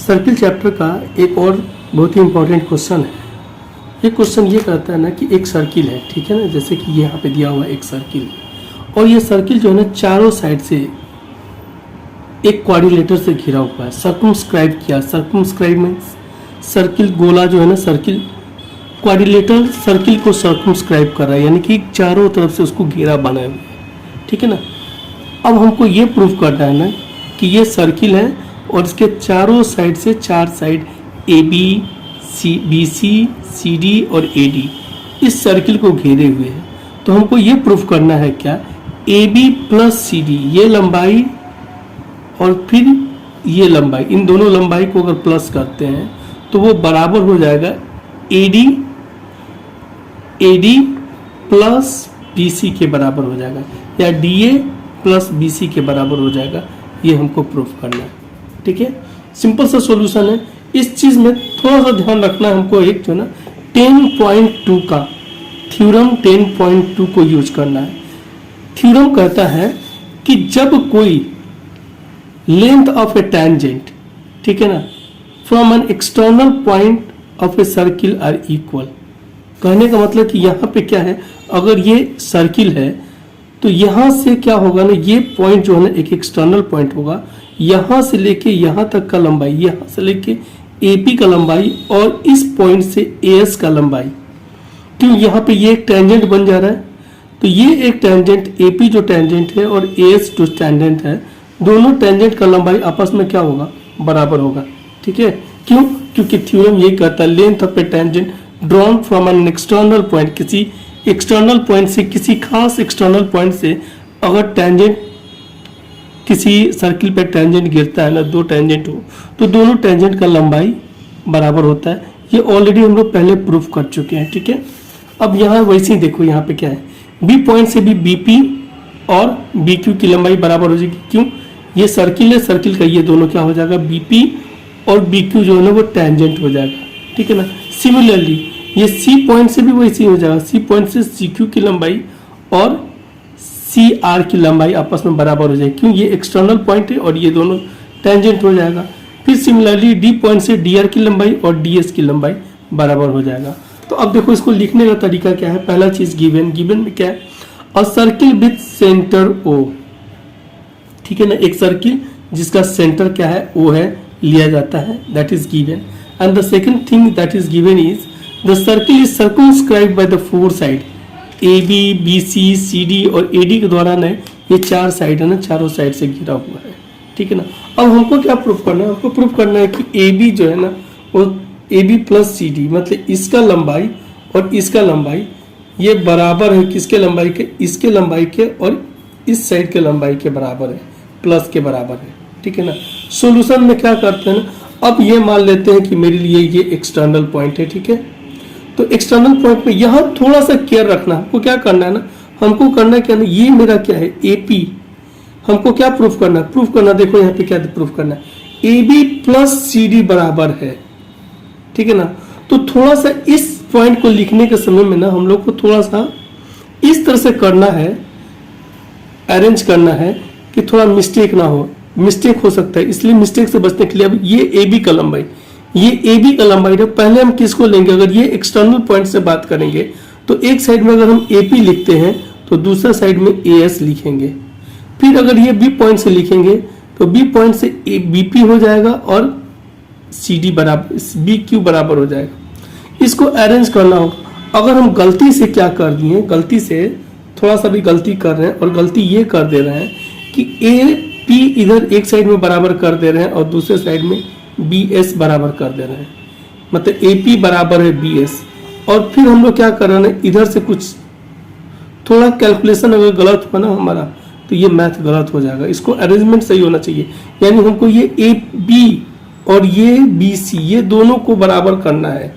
Circle chapter का एक और बहुत ही इम्पोर्टेंट क्वेश्चन है। ये क्वेश्चन ये कहता है ना कि एक सर्किल है, ठीक है ना, जैसे कि ये यहाँ पे दिया हुआ है एक सर्किल, और ये सर्किल जो है ना चारों साइड से एक क्वाड्रिलेटर से घिरा हुआ है, सर्कमस्क्राइब किया। सर्कमस्क्राइब मीन्स सर्किल, गोला जो है ना सर्किल, क्वाड्रिलेटर सर्किल को सर्कमस्क्राइब कर रहा है, यानी कि चारों तरफ से उसको घेरा बनाए हुए है, ठीक है ना। अब हमको ये प्रूव करना है ना कि ये सर्किल है और इसके चारों साइड से चार side A B C B C C D और ए डी इस सर्किल को घेरे हुए हैं। तो हमको ये प्रूफ करना है क्या, A B plus C D ये लंबाई और फिर ये लंबाई, इन दोनों लंबाई को अगर प्लस करते हैं तो वो बराबर हो जाएगा A D plus B C के बराबर हो जाएगा, या D A plus B C के बराबर हो जाएगा। ये हमको प्रूफ करना है, ठीक है। सिंपल सा सॉल्यूशन है। इस चीज में थोड़ा सा ध्यान रखना है हमको, एक जो ना 10.2 का थ्योरम 10.2 को यूज करना है। थ्योरम कहता है कि जब कोई लेंथ ऑफ ए टेंजेंट, ठीक है ना, from an external point of a circle are equal, कहने का मतलब कि यहाँ पे क्या है, अगर ये सर्किल है तो यहाँ से क्या होगा ना, ये पॉइंट जो है ना एक एक्सटर्नल पॉइंट होगा, यहाँ से लेके यहाँ तक का लंबाई, यहाँ से लेके AP का लंबाई और इस पॉइंट से AS का लंबाई, क्यों यहाँ पे ये एक टेंजेंट बन जा रहा है, तो ये एक टेंजेंट AP जो टेंजेंट है और AS जो टेंजेंट है, दोनों टेंजेंट का लंबाई आपस में क्या होगा, बराबर होगा, ठीक है। क्यों, क्योंकि थ्योरम ये कहता है length of A tangent drawn from an external point, किसी एक्सटर्नल पॉइंट से, किसी खास एक्सटर्नल पॉइंट से अगर टेंजेंट, किसी सर्किल पे टेंजेंट गिरता है ना, दो टेंजेंट हो तो दोनों टेंजेंट का लंबाई बराबर होता है। ये ऑलरेडी हम लोग पहले प्रूफ कर चुके हैं, ठीक है। अब यहाँ वैसे ही देखो, यहाँ पे क्या है, बी पॉइंट से भी BP और BQ की लंबाई बराबर हो जाएगी। क्यों, ये सर्किल है, सर्किल का ये दोनों क्या हो जाएगा, BP और BQ जो है ना वो टेंजेंट हो जाएगा, ठीक है ना। सिमिलरली ये C पॉइंट से भी वैसे ही हो जाएगा, C पॉइंट से CQ की लंबाई और CR की लंबाई आपस में बराबर हो जाएगी। क्यों, ये एक्सटर्नल पॉइंट है और ये दोनों टेंजेंट हो जाएगा। फिर सिमिलरली D पॉइंट से DR की लंबाई और DS की लंबाई बराबर हो जाएगा। तो अब देखो इसको लिखने का तरीका क्या है। पहला चीज गिवन, गिवन में क्या है, अ सर्किल विथ सेंटर O, ठीक है ना, एक सर्किल जिसका सेंटर क्या है, O है, लिया जाता है, that is given. And the second thing that is given is the circle is circumscribed by the four side, AB BC CD और AD के द्वारा ना ये चार साइड है ना, चारों साइड से घिरा हुआ है, ठीक है ना। अब हमको क्या प्रूफ करना है, हमको प्रूफ करना है कि AB जो है ना वो AB प्लस CD, मतलब इसका लंबाई और इसका लंबाई ये बराबर है, किसके लंबाई के, इसके लंबाई के और इस साइड के लंबाई के बराबर है, प्लस के बराबर है, ठीक है ना। सॉल्यूशन में क्या करते हैं ना, अब ये मान लेते हैं कि मेरे लिए ये एक्सटर्नल पॉइंट है, ठीक है। तो एक्सटर्नल पॉइंट में यहाँ थोड़ा सा केयर रखना, हमको क्या करना है ना, हमको करना है क्या ना, ये मेरा क्या है AP, हमको क्या प्रूफ करना है, प्रूफ करना, देखो यहाँ पे क्या प्रूफ करना है, AB प्लस CD बराबर है, ठीक है ना। तो थोड़ा सा इस पॉइंट को लिखने के समय में ना हम लोग को थोड़ा सा इस तरह से करना है, अरेंज करना है कि थोड़ा मिस्टेक ना हो, मिस्टेक हो सकता है, इसलिए मिस्टेक से बचने के लिए अब ये AB का लंबाई, ये AB का लंबाई है, पहले हम किसको लेंगे, अगर ये एक्सटर्नल पॉइंट से बात करेंगे तो एक साइड में अगर हम AP लिखते हैं तो दूसरा साइड में AS लिखेंगे। फिर अगर ये B पॉइंट से लिखेंगे तो B पॉइंट से BP हो जाएगा और CD बराबर BQ बराबर हो जाएगा। इसको अरेंज करना होगा। अगर हम गलती से क्या कर दिए, गलती से थोड़ा सा भी गलती कर रहे हैं और गलती ये कर दे रहे हैं कि AP इधर एक साइड में बराबर कर दे रहे हैं और दूसरे साइड में BS बराबर कर दे रहे हैं, मतलब AP बराबर है BS, और फिर हम लोग क्या कर रहे हैं, इधर से कुछ थोड़ा कैलकुलेशन अगर गलत हुआ ना हमारा तो ये मैथ गलत हो जाएगा। इसको अरेंजमेंट सही होना चाहिए, यानी हमको ये AB और ये BC ये दोनों को बराबर करना है,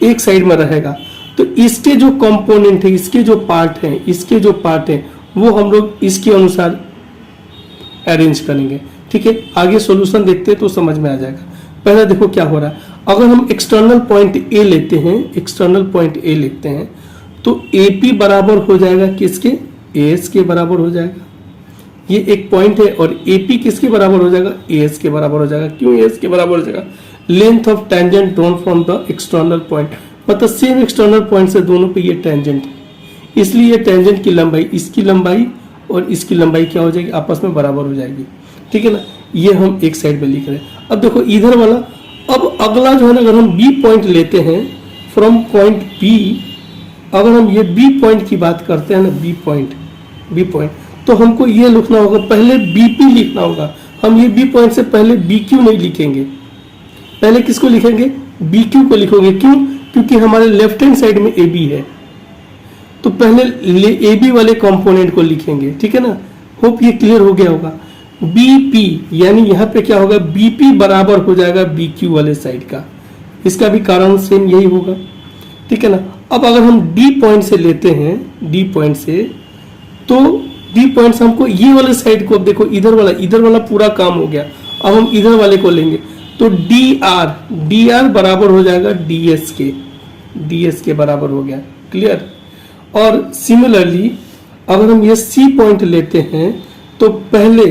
एक साइड में रहेगा। तो इसके जो कंपोनेंट है, इसके जो पार्ट हैं, इसके जो पार्ट हैं वो हम लोग इसके अनुसार अरेंज करेंगे, ठीक है। आगे सॉल्यूशन देखते हैं तो समझ में आ जाएगा। पहले देखो क्या हो रहा है, अगर हम एक्सटर्नल पॉइंट A लेते हैं, एक्सटर्नल पॉइंट A लेते हैं तो AP बराबर हो जाएगा किसके, AS के बराबर हो जाएगा। ये एक पॉइंट है और AP किसके बराबर हो जाएगा, AS के बराबर हो जाएगा। क्यों AS के बराबर हो जाएगा, length of tangent drawn from the external point, मतलब सेम एक्सटर्नल पॉइंट से दोनों पे ये टेंजेंट है, इसलिए ये टेंजेंट की लंबाई, इसकी लंबाई और इसकी लंबाई क्या हो जाएगी, आपस में बराबर हो जाएगी। ठीक है ना, ये हम एक साइड में लिख रहे हैं। अब देखो इधर वाला, अब अगला जो है ना, अगर हम B पॉइंट लेते हैं फ्रॉम पॉइंट B, अगर हम ये B पॉइंट की बात करते हैं ना, B पॉइंट, तो हमको ये लिखना होगा, पहले BP लिखना होगा। हम ये B पॉइंट से पहले BQ नहीं लिखेंगे, पहले किसको लिखेंगे, BQ को लिखोगे। क्यों, क्योंकि हमारे लेफ्ट हैंड साइड में AB है, तो पहले AB वाले कंपोनेंट को लिखेंगे। ठीक है ना, होप ये क्लियर हो गया होगा। BP यानी यहाँ पे क्या होगा, BP बराबर हो जाएगा BQ वाले साइड का, इसका भी कारण सेम यही होगा। ठीक है ना, अब अगर हम D पॉइंट से लेते हैं, D पॉइंट से, तो D पॉइंट से हमको ये वाले साइड को, अब देखो इधर वाला पूरा काम हो गया, अब हम इधर वाले को लेंगे, तो DR बराबर हो जाएगा DS के बराबर हो गया। क्लियर। और सिमिलरली अगर हम ये C पॉइंट लेते हैं, तो पहले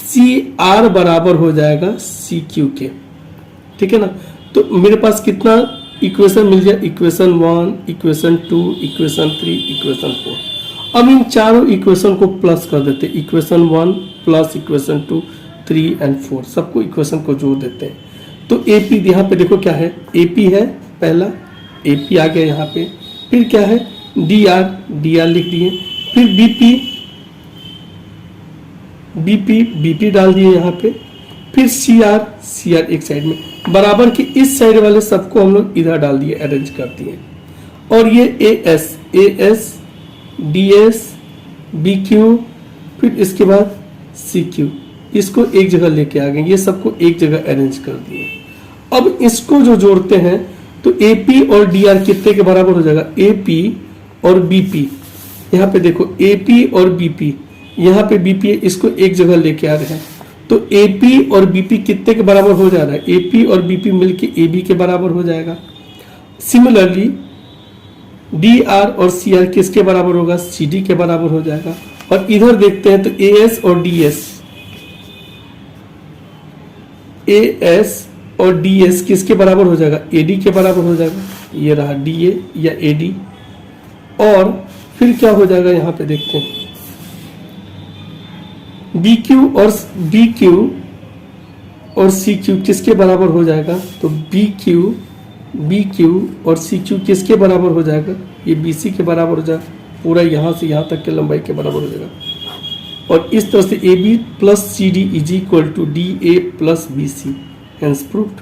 CR बराबर हो जाएगा CQ के। ठीक है ना, तो मेरे पास कितना इक्वेशन मिल जाए, इक्वेशन 1, इक्वेशन 2, इक्वेशन 3, इक्वेशन 4। अब इन चारों इक्वेशन को प्लस कर देते हैं, इक्वेशन 1 प्लस इक्वेशन 2, 3 एंड 4, सबको इक्वेशन को जोड़ देते हैं। तो AP यहाँ पे देखो क्या है, AP है पहला, AP आ गया यहाँ पे, फिर क्या है DR लिख दिए, फिर BP डाल दिए यहाँ पे, फिर CR एक साइड में, बराबर के इस साइड वाले सबको हम लोग इधर डाल दिए, अरेंज कर दिए। और ये AS DS BQ, फिर इसके बाद CQ, इसको एक जगह लेके आ गए, ये सबको एक जगह अरेंज कर दिए। अब इसको जो जोड़ते हैं, तो AP और DR कितने के बराबर हो जाएगा, AP और BP, यहाँ पे देखो AP और BP, यहाँ पे BP है, इसको एक जगह लेके आ रहे हैं, तो AP और BP कितने के बराबर हो जा रहा है, AP और BP मिलके AB के बराबर हो जाएगा। सिमिलरली DR और CR किसके बराबर होगा, CD के बराबर हो जाएगा। और इधर देखते हैं तो AS और DS किसके बराबर हो जाएगा, AD के बराबर हो जाएगा। ये रहा DA या AD। और फिर क्या हो जाएगा, यहाँ पे देखते हैं BQ और CQ किसके बराबर हो जाएगा, तो BQ और CQ किसके बराबर हो जाएगा, ये BC के बराबर हो जाएगा, पूरा यहाँ से यहाँ तक के लंबाई के बराबर हो जाएगा। और इस तरह से AB plus CD is equal to DA plus BC, hence proved.